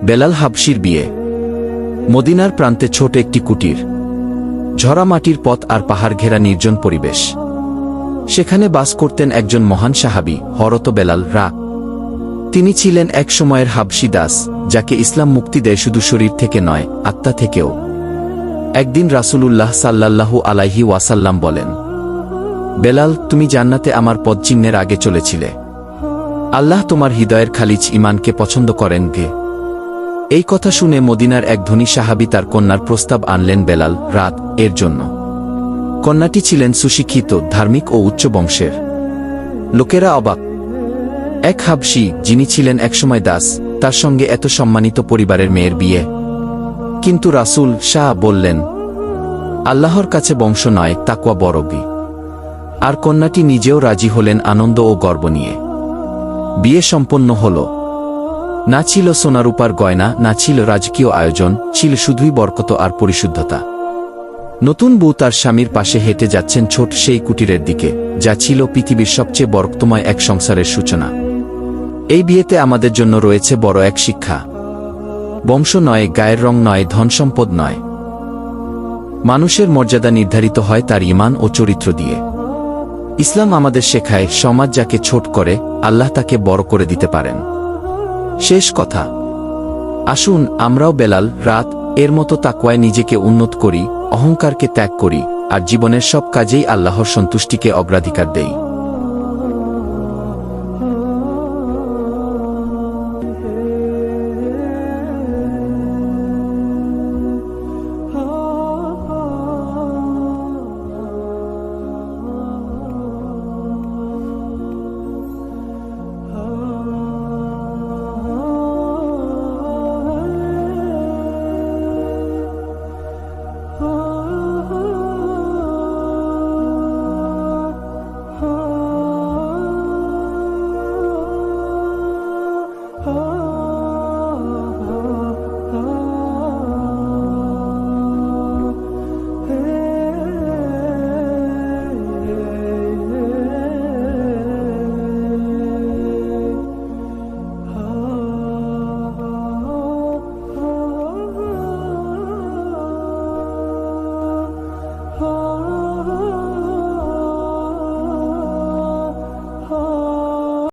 বেলাল হাবশির বিয়ে। মদিনার প্রান্তে ছোট একটি কুটির, ঝরা মাটির পথ আর পাহাড় ঘেরা নির্জন পরিবেশ। সেখানে বাস করতেন একজন মহান সাহাবী, হযরত বেলাল রা। তিনি ছিলেন এক সময়ের হাবশী দাস, যাকে ইসলাম মুক্তি দেয় শুধু শরীর থেকে নয়, আত্মা থেকেও। একদিন রাসূলুল্লাহ সাল্লাল্লাহু আলাইহি ওয়াসাল্লাম বলেন, বেলাল, তুমি জান্নাতে আমার পদচিহ্নের আগে চলেছিলে। আল্লাহ তোমার হৃদয়ের খালিজ ঈমানকে পছন্দ করেন গে। এই কথা শুনে মদিনার এক ধনী সাহাবী তার কন্যার প্রস্তাব আনলেন বেলাল রাত এর জন্য। কন্যাটি ছিলেন সুশিক্ষিত, ধার্মিক ও উচ্চ বংশের। লোকেরা অবাক। এক হাবশী, যিনি ছিলেন একসময় দাস, তার সঙ্গে এত সম্মানিত পরিবারের মেয়ের বিয়ে। কিন্তু রাসূল শাহ বললেন, আল্লাহর কাছে বংশ নয়, তাকওয়া বড়। আর কন্যাটি নিজেও রাজি হলেন আনন্দ ও গর্ব নিয়ে। বিয়ে সম্পন্ন হল। না ছিল সোনারূপার গয়না, না ছিল রাজকীয় আয়োজন, ছিল শুধুই বরকত আর পরিশুদ্ধতা। নতুন বউ তার স্বামীর পাশে হেঁটে যাচ্ছেন ছোট সেই কুটিরের দিকে, যা ছিল পৃথিবীর সবচেয়ে বরকতময় এক সংসারের সূচনা। এই বিয়েতে আমাদের জন্য রয়েছে বড় এক শিক্ষা। বংশ নয়, গায়ের রং নয়, ধনসম্পদ নয়। মানুষের মর্যাদা নির্ধারিত হয় তার ঈমান ও চরিত্র দিয়ে। ইসলাম আমাদের শেখায়, সমাজ যাকে ছোট করে, আল্লাহ তাকে বড় করে দিতে পারেন। শেষ কথা, আসুন আমরাও বেলাল রাত এর মতো তাকওয়ায় নিজেকে উন্নত করি, অহংকারকে ত্যাগ করি, আর জীবনের সব কাজেই আল্লাহর সন্তুষ্টিকে অগ্রাধিকার দেই।